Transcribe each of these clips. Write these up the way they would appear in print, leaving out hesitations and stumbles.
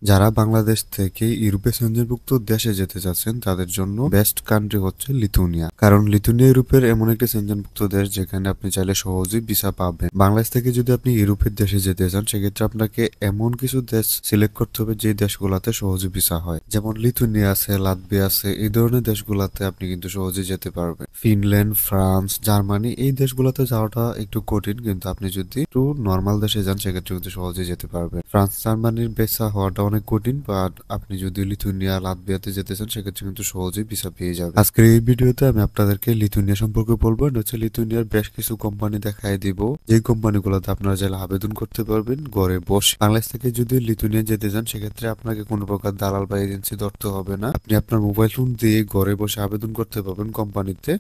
যারা বাংলাদেশ থেকে ইউরোপে সেনজেনভুক্ত দেশে যেতে চাচ্ছেন তাদের জন্য বেস্ট কান্ট্রি হচ্ছে লিথুনিয়া। কারণ লিথুনিয়া ইউরোপের এমন একটি সেনজেনভুক্ত দেশ যেখানে আপনি চাইলে সহজেই ভিসা পাবেন। বাংলাদেশ থেকে যদি আপনি ইউরোপের দেশে যেতে চান সেক্ষেত্রে আপনাকে এমন কিছু দেশ সিলেক্ট করতে হবে যে দেশগুলোতে সহজে ভিসা হয়। যেমন লিথুনিয়া আছে, লাতভিয়া আছে, এই ধরনের দেশগুলোতে আপনি কিন্তু সহজে যেতে পারবেন। ফিনল্যান্ড, ফ্রান্স, জার্মানি এই দেশগুলোতে যাওয়াটা একটু কঠিন, কিন্তু আপনি যদি একটু নর্মাল দেশে যান সেক্ষেত্রে কিন্তু সহজে যেতে পারবেন। ফ্রান্স জার্মানির ভিসা হওয়াটা অনেক কঠিন, বাট আপনি যদি লিথুনিয়া লাতভিয়াতে যেতে চান সেক্ষেত্রে কিন্তু সহজেই ভিসা পেয়ে যাবেন। আজকের এই ভিডিওতে আমি আপনাদেরকে লিথুনিয়া সম্পর্কে বলবো। হচ্ছে লিথুনিয়ার বেশ কিছু কোম্পানি দেখাই দিব, যে কোম্পানিগুলোতে আপনারা চাইলে আবেদন করতে পারবেন ঘরে বসে। বাংলাদেশ থেকে যদি লিথুনিয়া যেতে চান সেক্ষেত্রে আপনাকে কোনো প্রকার দালাল বা এজেন্সি ধরতে হবে না। আপনি আপনার মোবাইল ফোন দিয়ে ঘরে বসে আবেদন করতে পারবেন কোম্পানিতে।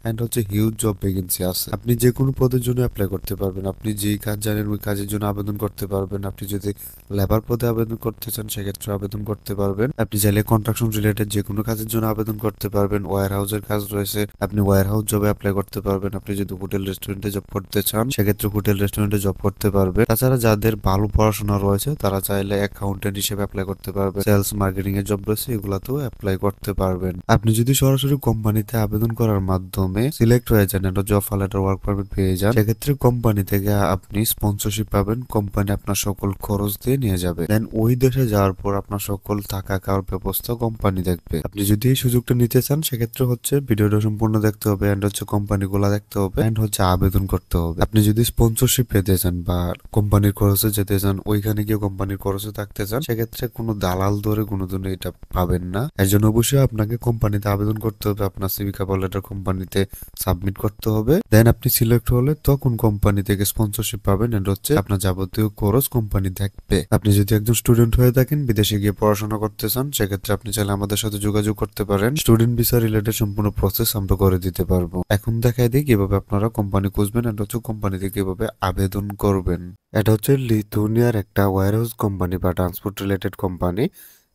এন্ড হচ্ছে হিউজ জব ভ্যাকেন্সি আছে, আপনি যে কোনো পদের জন্য অ্যাপ্লাই করতে পারবেন। আপনি যেই কাজ জানেন ওই কাজের জন্য আবেদন করতে পারবেন। আপনি যদি লেবার পদে আবেদন করতে চান সেক্ষেত্রে আবেদন করতে পারবেন। আপনি চাইলে কনস্ট্রাকশন রিলেটেড যে কোনো কাজের জন্য আবেদন করতে পারবেন। ওয়্যার হাউসের কাজ রয়েছে, আপনি ওয়্যার হাউস জবে অ্যাপ্লাই করতে পারবেন। আপনি যদি হোটেল রেস্টুরেন্টে জব করতে চান সেক্ষেত্রে হোটেল রেস্টুরেন্টে জব করতে পারবেন। তাছাড়া যাদের ভালো পড়াশোনা রয়েছে তারা চাইলে অ্যাকাউন্টেন্ট হিসেবে অ্যাপ্লাই করতে পারবেন। সেলস মার্কেটিং এর জব রয়েছে, এগুলাতেও অ্যাপ্লাই করতে পারবেন। আপনি যদি সরাসরি কোম্পানিতে আবেদন করার মাধ্যমে সিলেক্ট হয়ে যান, একটা জব লেটার, ওয়ার্ক পারমিট পেয়ে যান, সেক্ষেত্রে কোম্পানি থেকে আপনি স্পন্সরশিপ পাবেন। কোম্পানি আপনার সকল খরচ দিয়ে নিয়ে যাবে। দেন ওই দেশে যাওয়ার পর আপনার সকল থাকা খাওয়ার ব্যবস্থা কোম্পানি দেখবে। আপনি যদি এই সুযোগটা নিতে চান সেক্ষেত্রে হচ্ছে ভিডিওটা সম্পূর্ণ দেখতে হবে, এন্ড হচ্ছে কোম্পানিগুলো দেখতে হবে, এন্ড হচ্ছে আবেদন করতে হবে। আপনি যদি স্পন্সরশিপ পেতে চান বা কোম্পানির খরচে যেতে চান, ওইখানে গিয়ে কোম্পানির খরচে থাকতে চান, সেক্ষেত্রে কোনো দালাল ধরে কোনো দিন এটা পাবেন না। এর জন্য অবশ্যই আপনাকে কোম্পানিতে আবেদন করতে হবে, আপনার সিভি কভার লেটার কোম্পানিতে সাবমিট করতে হবে। দেন আপনি সিলেক্ট হলে তখন কোম্পানি থেকে স্পন্সরশিপ পাবেন, এন্ড হচ্ছে আপনার যাবতীয় খরচ কোম্পানি দেখবে। আপনি যদি একজন স্টুডেন্ট হয়ে থাকেন, বিদেশে গিয়ে পড়াশোনা করতে চান, সেক্ষেত্রে আপনি চাইলে আমাদের সাথে যোগাযোগ করতে পারেন। স্টুডেন্ট ভিসা রিলেটেড সম্পূর্ণ প্রসেস আমরা করে দিতে পারবো। এখন দেখাই দিই কিভাবে আপনারা কোম্পানি খুঁজবেন, এন্ড হচ্ছে কোম্পানিতে কিভাবে আবেদন করবেন। এটা হচ্ছে লিথুনিয়ার একটা ওয়্যার হাউস কোম্পানি বা ট্রান্সপোর্ট রিলেটেড কোম্পানি।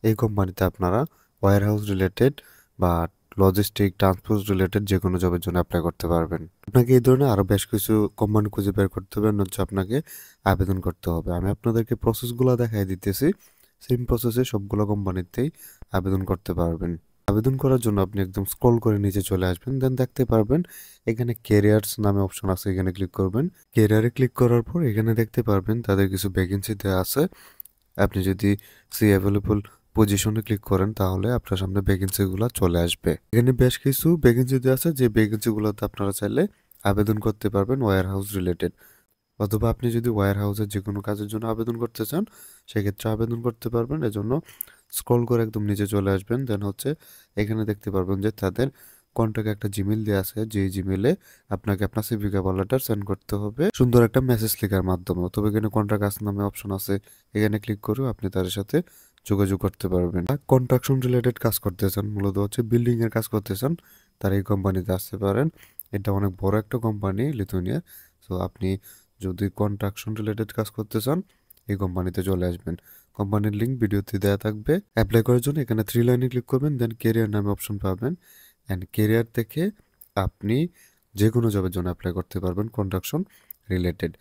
এই কোম্পানিতে আপনারা ওয়্যার হাউস রিলেটেড বা লজিস্টিক ট্রান্সপোর্ট রিলেটেড যে কোনো জবের জন্য অ্যাপ্লাই করতে পারবেন। আপনাকে এই ধরনের আরো বেশ কিছু কোম্পানি খুঁজে বের করতে হবে, হচ্ছে আপনাকে আবেদন করতে হবে। আমি আপনাদেরকে প্রসেসগুলো দেখাই দিতেছি। সেম প্রসেসে সবগুলো কোম্পানিতেই আবেদন করতে পারবেন। আবেদন করার জন্য আপনি একদম স্ক্রল করে নিচে চলে আসবেন, দেন দেখতে পারবেন এখানে ক্যারিয়ার্স নামে অপশন আছে, এখানে ক্লিক করবেন। ক্যারিয়ারে ক্লিক করার পর এখানে দেখতে পারবেন তাদের কিছু ভ্যাকেন্সি দেওয়া আছে। আপনি যদি সি অ্যাভেলেবল পজিশনে ক্লিক করেন তাহলে আপনার সামনে ভ্যাকেন্সি গুলা চলে আসবে। এখানে বেশ কিছু ভ্যাকেন্সি দেওয়া আছে, যে ভ্যাকেন্সি গুলোতে আপনারা চাইলে আবেদন করতে পারবেন ওয়্যার হাউস রিলেটেড। অথবা আপনি যদি ওয়্যার হাউসের যে কোনো কাজের জন্য আবেদন করতে চান সেক্ষেত্রে আবেদন করতে পারবেন। এজন্য স্ক্রল করে একদম নিচে চলে আসবেন, দেন হচ্ছে এখানে দেখতে পারবেন যে তাদের কন্ট্যাক্ট একটা জিমেল দেওয়া আছে, যে জিমেলে আপনাকে আপনার সিভি কভার লেটার সেন্ড করতে হবে সুন্দর একটা মেসেজ লেখার মাধ্যমে। অথবা এখানে কন্ট্যাক্ট আস নামে অপশন আছে, এখানে ক্লিক করেও আপনি তাদের সাথে যোগাযোগ করতে পারবেন। কনস্ট্রাকশন রিলেটেড কাজ করতে চান, মূলত হচ্ছে বিল্ডিং এর কাজ করতে চান, তারা এই কোম্পানিতে আসতে পারেন। এটা অনেক বড় একটা কোম্পানি লিথুনিয়া। তো আপনি যদি কনস্ট্রাকশন রিলেটেড কাজ করতে চান এই কোম্পানিতে চলে আসবেন। কোম্পানির লিঙ্ক ভিডিওতে দেওয়া থাকবে। অ্যাপ্লাই করার জন্য এখানে থ্রি লাইনে ক্লিক করবেন, দেন কেরিয়ার নামে অপশন পাবেন। অ্যান্ড কেরিয়ার থেকে আপনি যে কোনো জবের জন্য অ্যাপ্লাই করতে পারবেন কনস্ট্রাকশন রিলেটেড।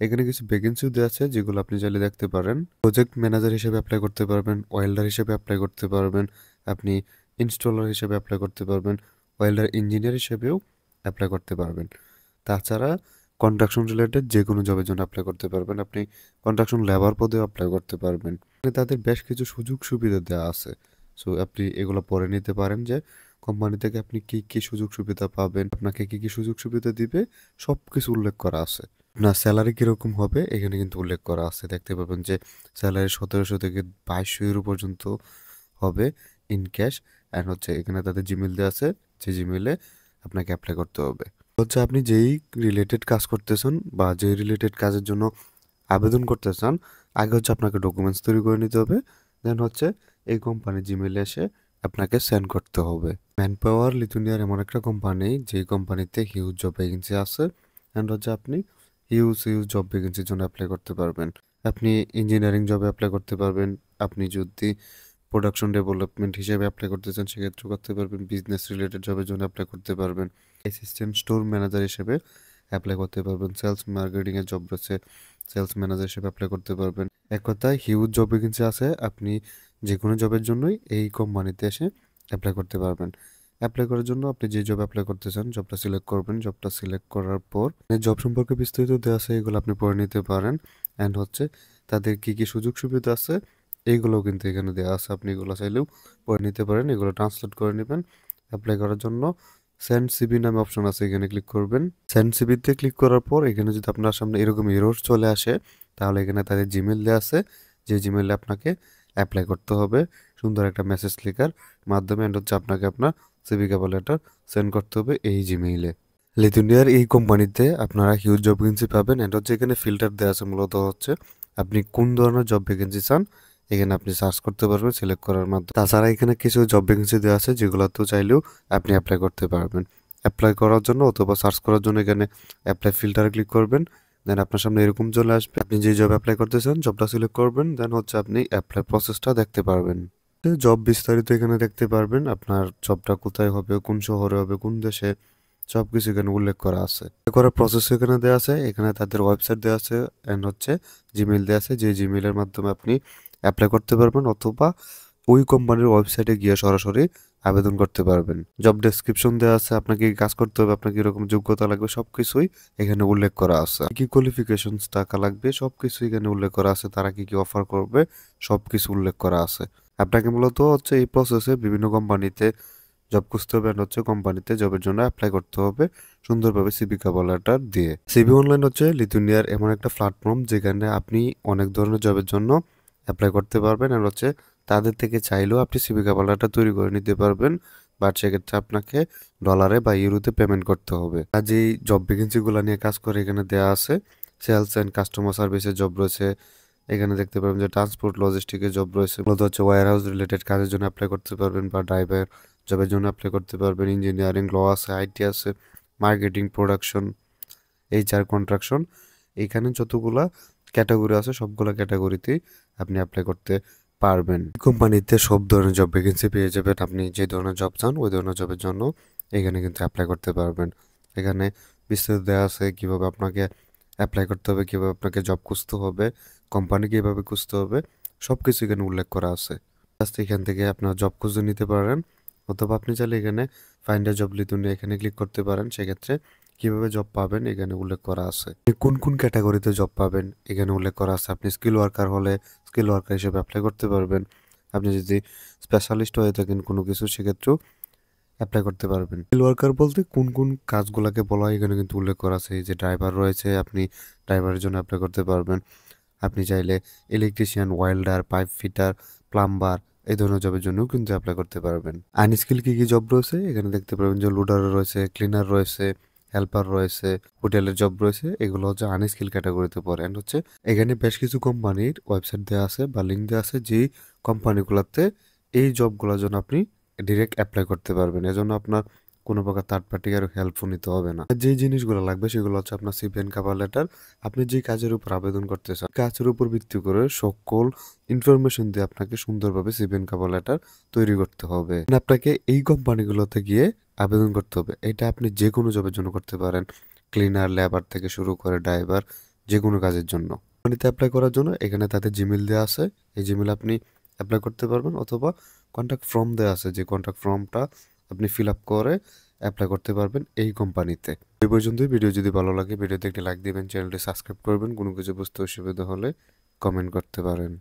এখানে কিছু ভ্যাকেন্সিও দেওয়া আছে যেগুলো আপনি চাইলে দেখতে পারেন। প্রজেক্ট ম্যানেজার হিসেবে অ্যাপ্লাই করতে পারবেন, ওয়েল্ডার হিসেবে অ্যাপ্লাই করতে পারবেন, আপনি ইনস্টলার হিসেবে অ্যাপ্লাই করতে পারবেন, ওয়েল্ডার ইঞ্জিনিয়ার হিসেবেও অ্যাপ্লাই করতে পারবেন। তাছাড়া কনস্ট্রাকশন রিলেটেড যে কোনো জবের জন্য অ্যাপ্লাই করতে পারবেন। আপনি কনস্ট্রাকশন লেবার পদেও অ্যাপ্লাই করতে পারবেন। তাদের বেশ কিছু সুযোগ সুবিধা দেওয়া আছে। সো আপনি এগুলো পড়ে নিতে পারেন যে কোম্পানি থেকে আপনি কি কি সুযোগ সুবিধা পাবেন, আপনাকে কি কি সুযোগ সুবিধা দিবে, সবকিছু উল্লেখ করা আছে। আপনার স্যালারি কিরকম হবে এখানে কিন্তু উল্লেখ করা আছে। দেখতে পাবেন যে স্যালারি 1700 থেকে 2200 ইউরো পর্যন্ত হবে ইন ক্যাশ। অ্যান্ড হচ্ছে এখানে তাদের জিমেল দেওয়া আছে, যে জিমেলে আপনাকে অ্যাপ্লাই করতে হবে। হচ্ছে আপনি যেই রিলেটেড কাজ করতেছেন বা যেই রিলেটেড কাজের জন্য আবেদন করতে চান, আগে হচ্ছে আপনাকে ডকুমেন্টস তৈরি করে নিতে হবে। দেন হচ্ছে এই কোম্পানি জিমেলে এসে আপনাকে সেন্ড করতে হবে। ম্যান পাওয়ার লিথুনিয়ার এমন একটা কোম্পানি যে কোম্পানিতে হিউজ জব ভ্যাকেন্সি আছে। অ্যান্ড হচ্ছে আপনি হিউজ হিউজ জব ভ্যাকেন্সির জন্য অ্যাপ্লাই করতে পারবেন। আপনি ইঞ্জিনিয়ারিং জবে অ্যাপ্লাই করতে পারবেন। আপনি যদি প্রোডাকশন ডেভেলপমেন্ট হিসেবে অ্যাপ্লাই করতে চান সেক্ষেত্রে করতে পারবেন। বিজনেস রিলেটেড জবের জন্য অ্যাপ্লাই করতে পারবেন। অ্যাসিস্ট্যান্ট স্টোর ম্যানেজার হিসেবে অ্যাপ্লাই করতে পারবেন। সেলস মার্কেটিং এর জব রয়েছে, সেলস ম্যানেজার হিসেবে অ্যাপ্লাই করতে পারবেন। এক কথায় হিউজ জব ভ্যাকেন্সি আছে, আপনি যে কোনো জবের জন্যই এই কোম্পানিতে এসে অ্যাপ্লাই করতে পারবেন। অ্যাপ্লাই করার জন্য আপনি যে জব অ্যাপ্লাই করতে চান জবটা সিলেক্ট করবেন। জবটা সিলেক্ট করার পর জব সম্পর্কে বিস্তারিত দেওয়া আছে, এগুলো আপনি পড়ে নিতে পারেন। অ্যান্ড হচ্ছে তাদের কি কি সুযোগ সুবিধা আছে এইগুলোও কিন্তু এখানে দেওয়া আছে, আপনি এগুলো চাইলেও পড়ে নিতে পারেন। এগুলো ট্রান্সলেট করে নেবেন। অ্যাপ্লাই করার জন্য সেন্ড সিভি নামে অপশন আছে, এখানে ক্লিক করবেন। সেন্ড সিভিতে ক্লিক করার পর এখানে যদি আপনার সামনে এরকম এরর চলে আসে, তাহলে এখানে তাদের জিমেল দেওয়া আছে, যে জিমেলে আপনাকে অ্যাপ্লাই করতে হবে সুন্দর একটা মেসেজ লেখার মাধ্যমে। এন্ড হচ্ছে আপনাকে আপনার সিভি কভার লেটার সেন্ড করতে হবে এই জিমেইলে। লিথুনিয়ার এই কোম্পানিতে আপনারা হিউজ জব ভ্যাকেন্সি পাবেন। এন্ড হচ্ছে এখানে ফিল্টার দেওয়া আছে, মূলত হচ্ছে আপনি কোন ধরনের জব ভ্যাকেন্সি চান এখানে আপনি সার্চ করতে পারবেন সিলেক্ট করার মাধ্যমে। তাছাড়া এখানে কিছু জব ভ্যাকেন্সি দেওয়া আছে যেগুলোতেও চাইলেও আপনি অ্যাপ্লাই করতে পারবেন। অ্যাপ্লাই করার জন্য অথবা সার্চ করার জন্য এখানে অ্যাপ্লাই ফিল্টারে ক্লিক করবেন। দেন আপনার সামনে এরকম চলে আসবে, আপনি যে জব অ্যাপ্লাই করতে চান জবটা সিলেক্ট করবেন। দেন হচ্ছে আপনি অ্যাপ্লাই প্রসেসটা দেখতে পারবেন। জব বিস্তারিত এখানে দেখতে পারবেন, আপনার জবটা কোথায় হবে, কোন শহরে হবে, কোন দেশে, সবকিছু এখানে উল্লেখ করা আছে। করার প্রসেস এখানে দেওয়া আছে, এখানে তাদের ওয়েবসাইট দেওয়া আছে এন্ড হচ্ছে জিমেইল দেওয়া আছে, যে জিমেইলের মাধ্যমে আপনি অ্যাপ্লাই করতে পারবেন অথবা ওই কোম্পানির ওয়েবসাইটে গিয়ে সরাসরি আবেদন করতে পারবেন। জব ডেসক্রিপশন দেওয়া আছে, আপনাকে কি কাজ করতে হবে, আপনার কিরকম যোগ্যতা লাগবে সবকিছুই এখানে উল্লেখ করা আছে। কি কোয়ালিফিকেশনস টাকা লাগবে সবকিছু এখানে উল্লেখ করা আছে, তারা কি কি অফার করবে সবকিছু উল্লেখ করা আছে। আপনাকে মূলত হচ্ছে এই প্রসেসে বিভিন্ন কোম্পানিতে জব খুঁজতে হবে and হচ্ছে কোম্পানিতে জবের জন্য অ্যাপ্লাই করতে হবে সুন্দরভাবে সিভি কভার লেটার দিয়ে। সিভি অনলাইন হচ্ছে লিথুনিয়ার এমন একটা প্ল্যাটফর্ম যেখানে আপনি অনেক ধরনের জবের জন্য অ্যাপ্লাই করতে পারবেন আর হচ্ছে তাদের থেকে চাইলেও আপনি সিভি কভার লেটার তৈরি করে নিতে পারবেন, বাট সেক্ষেত্রে আপনাকে ডলারে বা ইউরোতে পেমেন্ট করতে হবে। আর যেই জব ভ্যাকেন্সিগুলো নিয়ে কাজ করে এখানে দেওয়া আছে, সেলস অ্যান্ড কাস্টমার সার্ভিসের জব রয়েছে, এখানে দেখতে পাবেন যে ট্রান্সপোর্ট লজিস্টিকের জব রয়েছে, মূলত হচ্ছে ওয়্যার হাউস রিলেটেড কাজের জন্য অ্যাপ্লাই করতে পারবেন বা ড্রাইভার জবের জন্য অ্যাপ্লাই করতে পারবেন। ইঞ্জিনিয়ারিং, ল আছে, আইটি আছে, মার্কেটিং, প্রোডাকশন, এইচআর, কন্ট্রাকশন, এইখানে যতগুলা ক্যাটাগরি আছে সবগুলা ক্যাটাগরিতেই আপনি অ্যাপ্লাই করতে পারবেন। কোম্পানিতে সব ধরনের জব ভ্যাকেন্সি পেয়ে যাবেন, আপনি যে ধরনের জব চান ওই ধরনের জবের জন্য এখানে কিন্তু অ্যাপ্লাই করতে পারবেন। এখানে বিস্তারিত দেওয়া আছে কিভাবে আপনাকে অ্যাপ্লাই করতে হবে, কিভাবে আপনাকে জব খুঁজতে হবে, কোম্পানি কিভাবে খুঁজতে হবে, সব কিছু এখানে উল্লেখ করা আছে। জাস্ট এখান থেকে আপনার জব খুঁজে নিতে পারেন অথবা আপনি চাইলে এখানে ফাইন্ড আ জব লিথুনিয়া এখানে ক্লিক করতে পারেন, সেক্ষেত্রে কিভাবে জব পাবেন এখানে উল্লেখ করা আছে। কোন কোন ক্যাটাগরিতে জব পাবেন এখানে উল্লেখ করা আছে। আপনি স্কিল ওয়ার্কার হলে স্কিল ওয়ার্কার হিসেবে অ্যাপ্লাই করতে পারবেন। আপনি যদি স্পেশালিস্ট হয়ে থাকেন কোনো কিছু সেক্ষেত্রেও অ্যাপ্লাই করতে পারবেন। স্কিল ওয়ার্কার বলতে কোন কোন কাজগুলোকে বলা হয় এখানে কিন্তু উল্লেখ করা আছে। এই যে ড্রাইভার রয়েছে, আপনি ড্রাইভারের জন্য অ্যাপ্লাই করতে পারবেন। আপনি চাইলে electrician, welder, pipe fitter, plumber এই ধরনের জবের জন্যও কিন্তু অ্যাপ্লাই করতে পারবেন। আনস্কিল কি কি জব রয়েছে এখানে দেখতে পারবেন যে লোডার রয়েছে, ক্লিনার রয়েছে, হেল্পার রয়েছে, হোটেলের জব রয়েছে, এগুলো হচ্ছে আনস্কিল ক্যাটাগরিতে পড়ে। এন্ড হচ্ছে এখানে বেশ কিছু কোম্পানির ওয়েবসাইট দেওয়া আছে বা লিঙ্ক দেওয়া আছে, যেই কোম্পানিগুলোতে এই জবগুলোর জন্য আপনি ডিরেক্ট অ্যাপ্লাই করতে পারবেন। এজন্য আপনার কোনো প্রকার থার্ড পার্টি আর হেল্পফুল নিতে হবে না। যে জিনিসগুলো লাগবে সেগুলো হচ্ছে আপনার সিভি এন্ড কভার লেটার, আপনি যে কাজের উপর আবেদন করতে চান কাজের উপর ভিত্তি করে সকল ইনফরমেশন দিয়ে আপনাকে সুন্দরভাবে সিভি এন্ড কভার লেটার তৈরি করতে হবে। আপনাকে এই কোম্পানিগুলোতে গিয়ে আবেদন করতে হবে। এটা আপনি যে কোনো জবের জন্য করতে পারেন, ক্লিনার, লেবার থেকে শুরু করে ড্রাইভার, যে কোনো কাজের জন্য। কোম্পানিতে অ্যাপ্লাই করার জন্য এখানে তাদের জিমেল দেওয়া আছে, এই জিমেল আপনি অ্যাপ্লাই করতে পারবেন অথবা কন্ট্যাক্ট ফর্ম দেওয়া আছে, যে কন্ট্যাক্ট ফর্মটা আপনি ফিল আপ করে অ্যাপ্লাই করতে পারবেন এই কোম্পানিতে। এই পর্যন্তই। ভিডিও যদি ভালো লাগে ভিডিওতে একটি লাইক দিবেন, চ্যানেলটি সাবস্ক্রাইব করবেন, কোনো কিছু বুঝতে অসুবিধা হলে কমেন্ট করতে পারেন।